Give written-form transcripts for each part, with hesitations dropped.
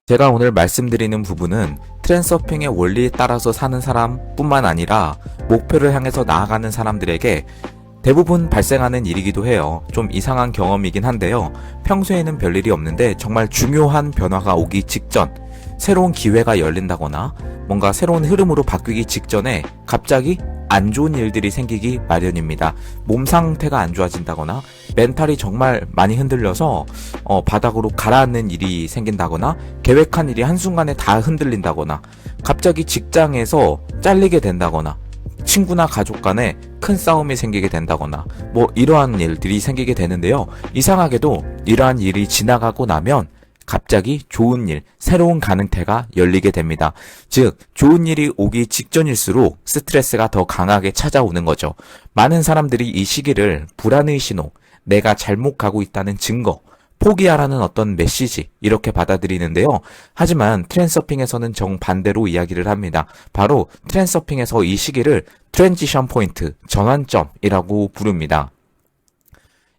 제가 오늘 말씀드리는 부분은 트렌서핑의 원리에 따라서 사는 사람뿐만 아니라 목표를 향해서 나아가는 사람들에게 대부분 발생하는 일이기도 해요. 좀 이상한 경험이긴 한데요. 평소에는 별일이 없는데 정말 중요한 변화가 오기 직전, 새로운 기회가 열린다거나 뭔가 새로운 흐름으로 바뀌기 직전에 갑자기 안 좋은 일들이 생기기 마련입니다. 몸 상태가 안 좋아진다거나 멘탈이 정말 많이 흔들려서 바닥으로 가라앉는 일이 생긴다거나 계획한 일이 한순간에 다 흔들린다거나 갑자기 직장에서 잘리게 된다거나 친구나 가족 간에 큰 싸움이 생기게 된다거나 이러한 일들이 생기게 되는데요. 이상하게도 이러한 일이 지나가고 나면 갑자기 좋은 일, 새로운 가능태가 열리게 됩니다. 즉, 좋은 일이 오기 직전일수록 스트레스가 더 강하게 찾아오는 거죠. 많은 사람들이 이 시기를 불안의 신호, 내가 잘못 가고 있다는 증거, 포기하라는 어떤 메시지 이렇게 받아들이는데요. 하지만 트렌서핑에서는 정반대로 이야기를 합니다. 바로 트렌서핑에서 이 시기를 트랜지션 포인트, 전환점이라고 부릅니다.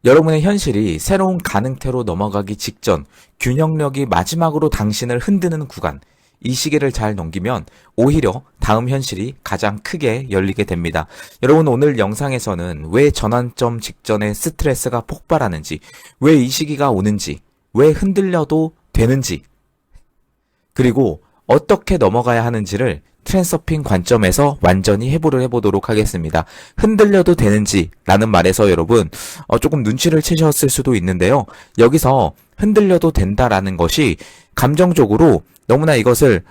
여러분의 현실이 새로운 가능태로 넘어가기 직전, 균형력이 마지막으로 당신을 흔드는 구간, 이 시기를 잘 넘기면 오히려 다음 현실이 가장 크게 열리게 됩니다. 여러분, 오늘 영상에서는 왜 전환점 직전에 스트레스가 폭발하는지, 왜 이 시기가 오는지, 왜 흔들려도 되는지, 그리고 어떻게 넘어가야 하는지를 트랜서핑 관점에서 완전히 해부를 해보도록 하겠습니다. 흔들려도 되는지 라는 말에서 여러분 조금 눈치를 채셨을 수도 있는데요. 여기서 흔들려도 된다라는 것이 감정적으로 너무나 이것을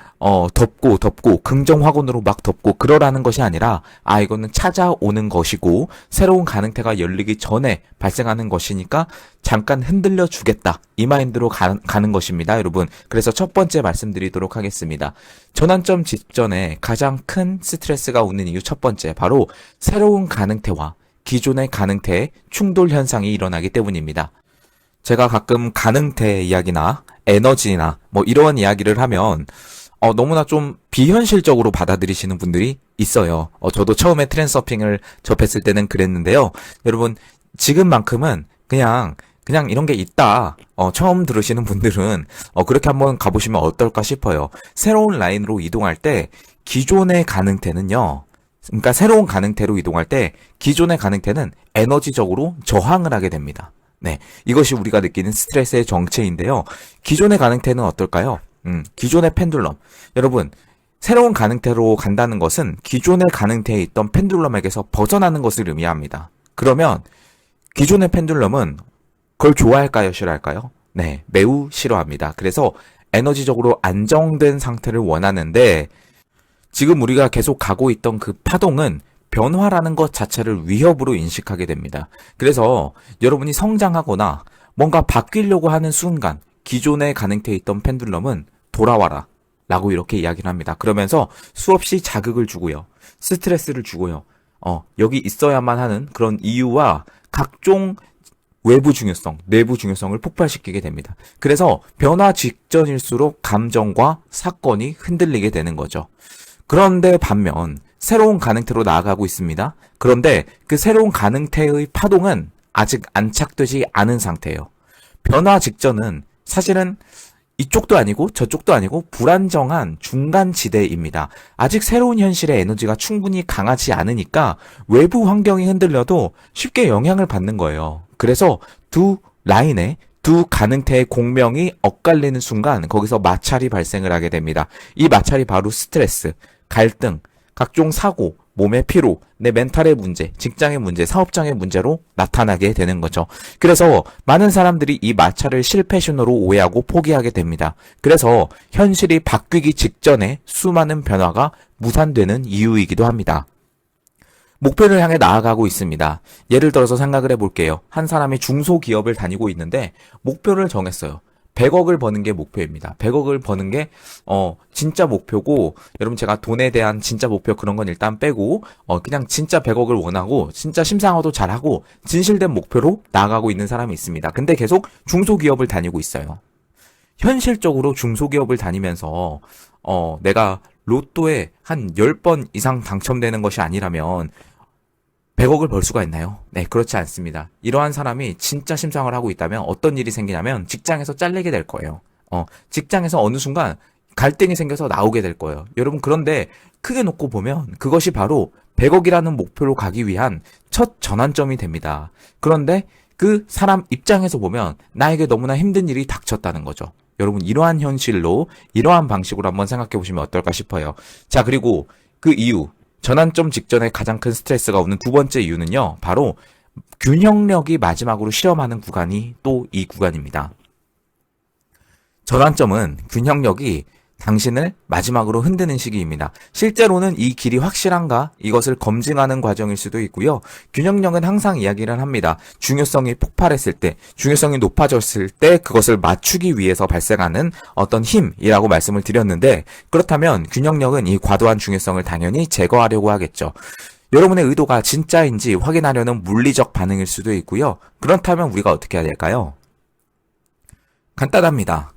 덮고 긍정 확언으로 막 덮고 그러라는 것이 아니라 이거는 찾아오는 것이고 새로운 가능태가 열리기 전에 발생하는 것이니까 잠깐 흔들려 주겠다, 이 마인드로 가는 것입니다, 여러분. 그래서 첫 번째 말씀드리도록 하겠습니다. 전환점 직전에 가장 큰 스트레스가 오는 이유 첫 번째, 바로 새로운 가능태와 기존의 가능태의 충돌 현상이 일어나기 때문입니다. 제가 가끔 가능태 이야기나 에너지나 이런 이야기를 하면 너무나 좀 비현실적으로 받아들이시는 분들이 있어요. 저도 처음에 트랜서핑을 접했을 때는 그랬는데요. 여러분, 지금만큼은 그냥 이런 게 있다. 처음 들으시는 분들은 그렇게 한번 가보시면 어떨까 싶어요. 새로운 라인으로 이동할 때 기존의 가능태는요. 그러니까 새로운 가능태로 이동할 때 기존의 가능태는 에너지적으로 저항을 하게 됩니다. 네, 이것이 우리가 느끼는 스트레스의 정체인데요. 기존의 가능태는 어떨까요? 기존의 펜듈럼. 여러분, 새로운 가능태로 간다는 것은 기존의 가능태에 있던 펜듈럼에게서 벗어나는 것을 의미합니다. 그러면 기존의 펜듈럼은 그걸 좋아할까요? 싫어할까요? 네, 매우 싫어합니다. 그래서 에너지적으로 안정된 상태를 원하는데 지금 우리가 계속 가고 있던 그 파동은 변화라는 것 자체를 위협으로 인식하게 됩니다. 그래서 여러분이 성장하거나 뭔가 바뀌려고 하는 순간 기존의 가능태에 있던 펜듈럼은 돌아와라 라고 이렇게 이야기를 합니다. 그러면서 수없이 자극을 주고요. 스트레스를 주고요. 여기 있어야만 하는 그런 이유와 각종 외부 중요성, 내부 중요성을 폭발시키게 됩니다. 그래서 변화 직전일수록 감정과 사건이 흔들리게 되는 거죠. 그런데 반면 새로운 가능태로 나아가고 있습니다. 그런데 그 새로운 가능태의 파동은 아직 안착되지 않은 상태예요. 변화 직전은 사실은 이쪽도 아니고 저쪽도 아니고 불안정한 중간 지대입니다. 아직 새로운 현실의 에너지가 충분히 강하지 않으니까 외부 환경이 흔들려도 쉽게 영향을 받는 거예요. 그래서 두 라인에 두 가능태의 공명이 엇갈리는 순간 거기서 마찰이 발생을 하게 됩니다. 이 마찰이 바로 스트레스, 갈등, 각종 사고, 몸의 피로, 내 멘탈의 문제, 직장의 문제, 사업장의 문제로 나타나게 되는 거죠. 그래서 많은 사람들이 이 마찰을 실패 신호로 오해하고 포기하게 됩니다. 그래서 현실이 바뀌기 직전에 수많은 변화가 무산되는 이유이기도 합니다. 목표를 향해 나아가고 있습니다. 예를 들어서 생각을 해볼게요. 한 사람이 중소기업을 다니고 있는데 목표를 정했어요. 100억을 버는 게 목표입니다. 100억을 버는 게 진짜 목표고, 여러분, 제가 돈에 대한 진짜 목표 그런 건 일단 빼고 그냥 진짜 100억을 원하고 진짜 심상화도 잘하고 진실된 목표로 나아가고 있는 사람이 있습니다. 근데 계속 중소기업을 다니고 있어요. 현실적으로 중소기업을 다니면서 내가 로또에 한 10번 이상 당첨되는 것이 아니라면 100억을 벌 수가 있나요? 네, 그렇지 않습니다. 이러한 사람이 진짜 심상을 하고 있다면 어떤 일이 생기냐면 직장에서 잘리게 될 거예요. 직장에서 어느 순간 갈등이 생겨서 나오게 될 거예요. 여러분, 그런데 크게 놓고 보면 그것이 바로 100억이라는 목표로 가기 위한 첫 전환점이 됩니다. 그런데 그 사람 입장에서 보면 나에게 너무나 힘든 일이 닥쳤다는 거죠. 여러분, 이러한 현실로, 이러한 방식으로 한번 생각해 보시면 어떨까 싶어요. 자, 그리고 그 이유, 전환점 직전에 가장 큰 스트레스가 오는 두 번째 이유는요, 바로 균형력이 마지막으로 실험하는 구간이 또 이 구간입니다. 전환점은 균형력이 당신을 마지막으로 흔드는 시기입니다. 실제로는 이 길이 확실한가? 이것을 검증하는 과정일 수도 있고요. 균형력은 항상 이야기를 합니다. 중요성이 폭발했을 때, 중요성이 높아졌을 때 그것을 맞추기 위해서 발생하는 어떤 힘이라고 말씀을 드렸는데, 그렇다면 균형력은 이 과도한 중요성을 당연히 제거하려고 하겠죠. 여러분의 의도가 진짜인지 확인하려는 물리적 반응일 수도 있고요. 그렇다면 우리가 어떻게 해야 될까요? 간단합니다.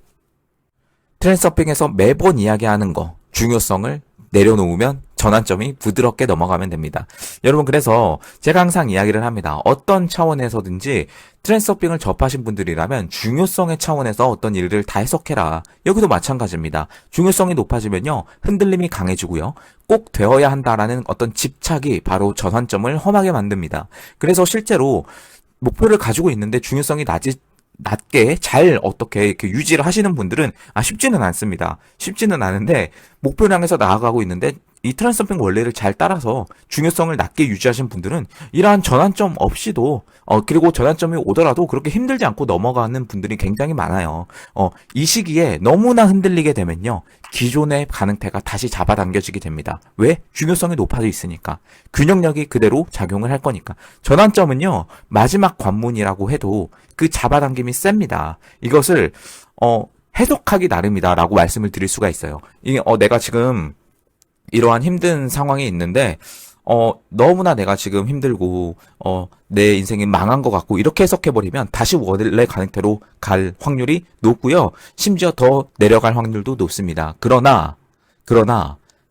트렌드서핑에서 매번 이야기하는 거, 중요성을 내려놓으면 전환점이 부드럽게 넘어가면 됩니다. 여러분, 그래서 제가 항상 이야기를 합니다. 어떤 차원에서든지 트렌드서핑을 접하신 분들이라면 중요성의 차원에서 어떤 일을 다 해석해라. 여기도 마찬가지입니다. 중요성이 높아지면요, 흔들림이 강해지고요. 꼭 되어야 한다라는 어떤 집착이 바로 전환점을 험하게 만듭니다. 그래서 실제로 목표를 가지고 있는데 중요성이 낮게 잘 어떻게 이렇게 유지를 하시는 분들은 쉽지는 않습니다. 쉽지는 않은데 목표를 향해서 나아가고 있는데 이 트랜스서핑 원리를 잘 따라서 중요성을 낮게 유지하신 분들은 이러한 전환점 없이도 그리고 전환점이 오더라도 그렇게 힘들지 않고 넘어가는 분들이 굉장히 많아요. 이 시기에 너무나 흔들리게 되면요, 기존의 가능태가 다시 잡아당겨지게 됩니다. 왜? 중요성이 높아져 있으니까. 균형력이 그대로 작용을 할 거니까. 전환점은요, 마지막 관문이라고 해도 그 잡아당김이 셉니다. 이것을 해석하기 나름이다라고 말씀을 드릴 수가 있어요. 이게 내가 지금 이러한 힘든 상황이 있는데 너무나 내가 지금 힘들고 내 인생이 망한 것 같고 이렇게 해석해버리면 다시 원래 가능태로 갈 확률이 높고요. 심지어 더 내려갈 확률도 높습니다. 그러나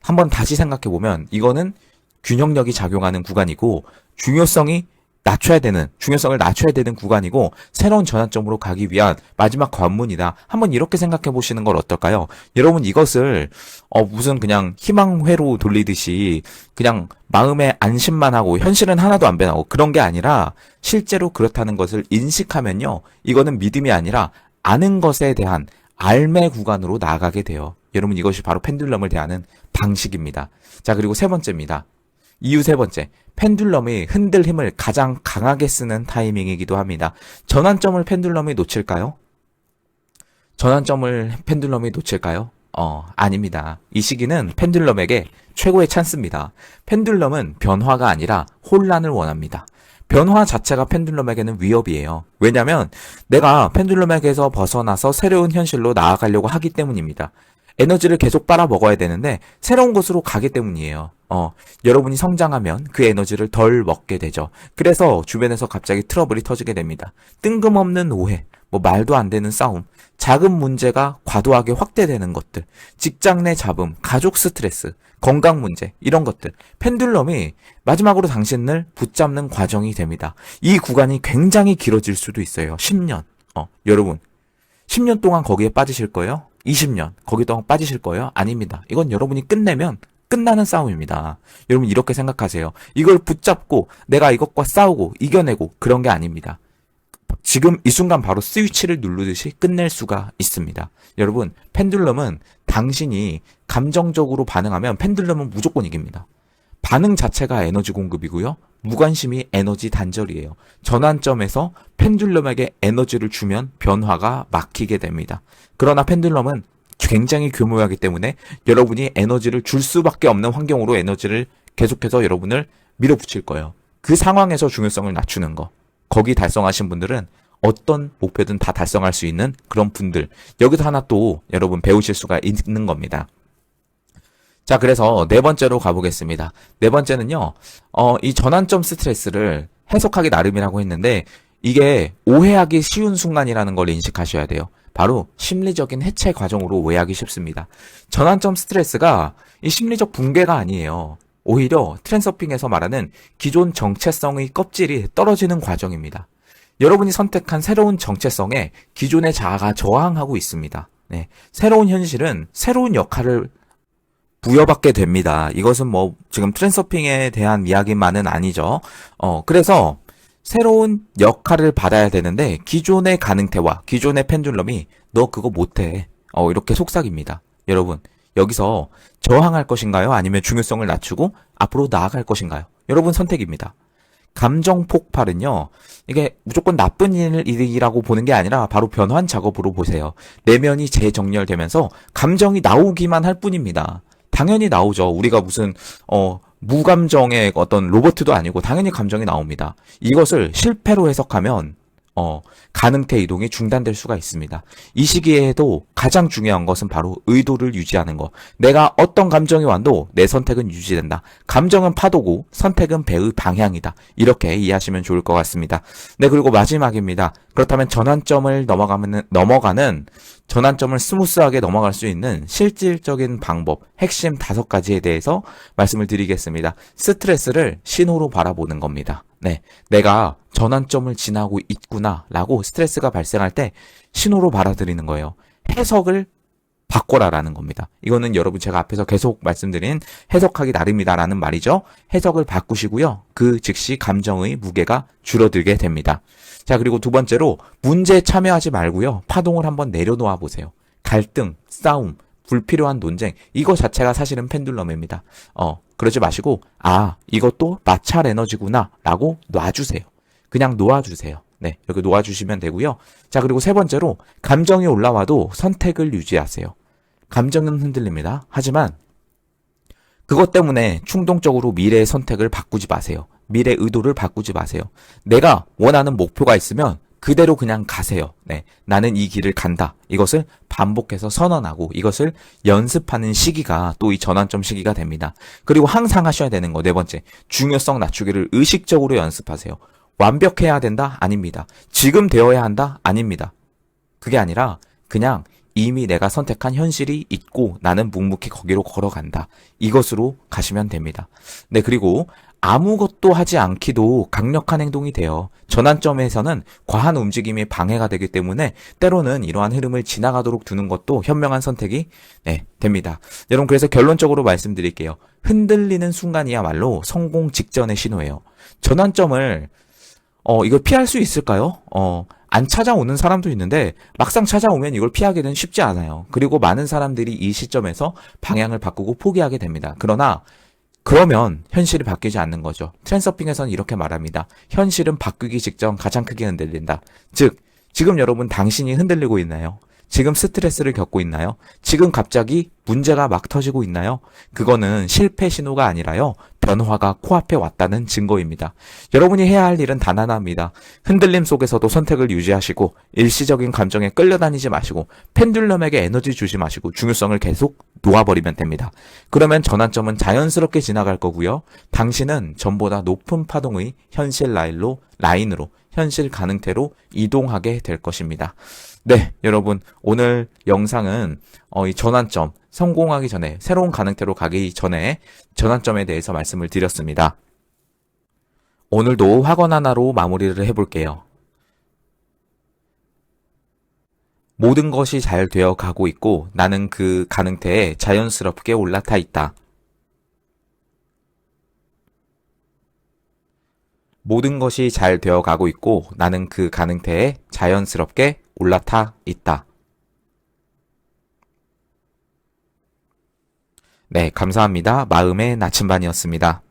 한번 다시 생각해보면 이거는 균형력이 작용하는 구간이고 중요성을 낮춰야 되는 구간이고 새로운 전환점으로 가기 위한 마지막 관문이다. 한번 이렇게 생각해 보시는 걸 어떨까요? 여러분, 이것을 무슨 그냥 희망회로 돌리듯이 그냥 마음에 안심만 하고 현실은 하나도 안 변하고 그런 게 아니라 실제로 그렇다는 것을 인식하면요, 이거는 믿음이 아니라 아는 것에 대한 알매 구간으로 나아가게 돼요. 여러분, 이것이 바로 펜듈럼을 대하는 방식입니다. 자, 그리고 세 번째입니다. 이유 세 번째, 펜듈럼이 흔들 힘을 가장 강하게 쓰는 타이밍이기도 합니다. 전환점을 펜듈럼이 놓칠까요? 아닙니다. 이 시기는 펜듈럼에게 최고의 찬스입니다. 펜듈럼은 변화가 아니라 혼란을 원합니다. 변화 자체가 펜듈럼에게는 위협이에요. 왜냐하면 내가 펜듈럼에게서 벗어나서 새로운 현실로 나아가려고 하기 때문입니다. 에너지를 계속 빨아먹어야 되는데 새로운 곳으로 가기 때문이에요. 여러분이 성장하면 그 에너지를 덜 먹게 되죠. 그래서 주변에서 갑자기 트러블이 터지게 됩니다. 뜬금없는 오해, 말도 안 되는 싸움, 작은 문제가 과도하게 확대되는 것들, 직장 내 잡음, 가족 스트레스, 건강 문제, 이런 것들. 펜듈럼이 마지막으로 당신을 붙잡는 과정이 됩니다. 이 구간이 굉장히 길어질 수도 있어요. 10년. 여러분, 10년 동안 거기에 빠지실 거예요? 20년 거기 동안 빠지실 거예요? 아닙니다. 이건 여러분이 끝내면 끝나는 싸움입니다. 여러분, 이렇게 생각하세요. 이걸 붙잡고 내가 이것과 싸우고 이겨내고 그런 게 아닙니다. 지금 이 순간 바로 스위치를 누르듯이 끝낼 수가 있습니다. 여러분, 펜듈럼은 당신이 감정적으로 반응하면 펜듈럼은 무조건 이깁니다. 반응 자체가 에너지 공급이고요. 무관심이 에너지 단절이에요. 전환점에서 펜듈럼에게 에너지를 주면 변화가 막히게 됩니다. 그러나 펜듈럼은 굉장히 교묘하기 때문에 여러분이 에너지를 줄 수밖에 없는 환경으로 에너지를 계속해서 여러분을 밀어붙일 거예요. 그 상황에서 중요성을 낮추는 거. 거기 달성하신 분들은 어떤 목표든 다 달성할 수 있는 그런 분들. 여기서 하나 또 여러분 배우실 수가 있는 겁니다. 자, 그래서 네 번째로 가보겠습니다. 네 번째는요, 이 전환점 스트레스를 해석하기 나름이라고 했는데, 이게 오해하기 쉬운 순간이라는 걸 인식하셔야 돼요. 바로 심리적인 해체 과정으로 오해하기 쉽습니다. 전환점 스트레스가 이 심리적 붕괴가 아니에요. 오히려 트랜스서핑에서 말하는 기존 정체성의 껍질이 떨어지는 과정입니다. 여러분이 선택한 새로운 정체성에 기존의 자아가 저항하고 있습니다. 네, 새로운 현실은 새로운 역할을 부여받게 됩니다. 이것은 뭐 지금 트랜스서핑에 대한 이야기만은 아니죠. 그래서 새로운 역할을 받아야 되는데 기존의 가능태와 기존의 펜듈럼이 너 그거 못해. 이렇게 속삭입니다. 여러분, 여기서 저항할 것인가요? 아니면 중요성을 낮추고 앞으로 나아갈 것인가요? 여러분 선택입니다. 감정 폭발은요, 이게 무조건 나쁜 일이라고 보는 게 아니라 바로 변환 작업으로 보세요. 내면이 재정렬되면서 감정이 나오기만 할 뿐입니다. 당연히 나오죠. 우리가 무슨, 무감정의 어떤 로봇도 아니고 당연히 감정이 나옵니다. 이것을 실패로 해석하면, 가능태 이동이 중단될 수가 있습니다. 이 시기에도 가장 중요한 것은 바로 의도를 유지하는 것. 내가 어떤 감정이 와도 내 선택은 유지된다. 감정은 파도고 선택은 배의 방향이다. 이렇게 이해하시면 좋을 것 같습니다. 네, 그리고 마지막입니다. 그렇다면 전환점을 넘어가는 전환점을 스무스하게 넘어갈 수 있는 실질적인 방법, 핵심 5가지에 대해서 말씀을 드리겠습니다. 스트레스를 신호로 바라보는 겁니다. 네, 내가 전환점을 지나고 있구나라고 스트레스가 발생할 때 신호로 받아들이는 거예요. 해석을 바꿔라라는 겁니다. 이거는 여러분 제가 앞에서 계속 말씀드린 해석하기 나름이다라는 말이죠. 해석을 바꾸시고요. 그 즉시 감정의 무게가 줄어들게 됩니다. 자, 그리고 두 번째로 문제에 참여하지 말고요. 파동을 한번 내려놓아 보세요. 갈등, 싸움, 불필요한 논쟁, 이거 자체가 사실은 펜듈럼입니다. 그러지 마시고, 이것도 마찰 에너지구나 라고 놔주세요. 그냥 놓아주세요. 네, 여기 놓아주시면 되고요. 자, 그리고 세 번째로 감정이 올라와도 선택을 유지하세요. 감정은 흔들립니다. 하지만 그것 때문에 충동적으로 미래의 선택을 바꾸지 마세요. 미래 의도를 바꾸지 마세요. 내가 원하는 목표가 있으면 그대로 그냥 가세요. 네, 나는 이 길을 간다. 이것을 반복해서 선언하고 이것을 연습하는 시기가 또 이 전환점 시기가 됩니다. 그리고 항상 하셔야 되는 거, 네 번째, 중요성 낮추기를 의식적으로 연습하세요. 완벽해야 된다? 아닙니다. 지금 되어야 한다? 아닙니다. 그게 아니라 그냥 이미 내가 선택한 현실이 있고 나는 묵묵히 거기로 걸어간다. 이것으로 가시면 됩니다. 네, 그리고 아무것도 하지 않기도 강력한 행동이 돼요. 전환점에서는 과한 움직임이 방해가 되기 때문에 때로는 이러한 흐름을 지나가도록 두는 것도 현명한 선택이 됩니다. 여러분, 그래서 결론적으로 말씀드릴게요. 흔들리는 순간이야말로 성공 직전의 신호예요. 전환점을 이걸 피할 수 있을까요? 안 찾아오는 사람도 있는데 막상 찾아오면 이걸 피하기는 쉽지 않아요. 그리고 많은 사람들이 이 시점에서 방향을 바꾸고 포기하게 됩니다. 그러면 현실이 바뀌지 않는 거죠. 트랜스서핑에서는 이렇게 말합니다. 현실은 바뀌기 직전 가장 크게 흔들린다. 즉, 지금 여러분 당신이 흔들리고 있나요? 지금 스트레스를 겪고 있나요? 지금 갑자기 문제가 막 터지고 있나요? 그거는 실패 신호가 아니라요. 변화가 코앞에 왔다는 증거입니다. 여러분이 해야 할 일은 단 하나입니다. 흔들림 속에서도 선택을 유지하시고 일시적인 감정에 끌려다니지 마시고 펜듈럼에게 에너지 주지 마시고 중요성을 계속 놓아버리면 됩니다. 그러면 전환점은 자연스럽게 지나갈 거고요. 당신은 전보다 높은 파동의 현실 라인으로 현실 가능태로 이동하게 될 것입니다. 네, 여러분, 오늘 영상은 이 전환점, 성공하기 전에, 새로운 가능태로 가기 전에 전환점에 대해서 말씀을 드렸습니다. 오늘도 확언 하나로 마무리를 해볼게요. 모든 것이 잘 되어 가고 있고 나는 그 가능태에 자연스럽게 올라타 있다. 모든 것이 잘 되어 가고 있고 나는 그 가능태에 자연스럽게 올라타 있다. 네, 감사합니다. 마음의 나침반이었습니다.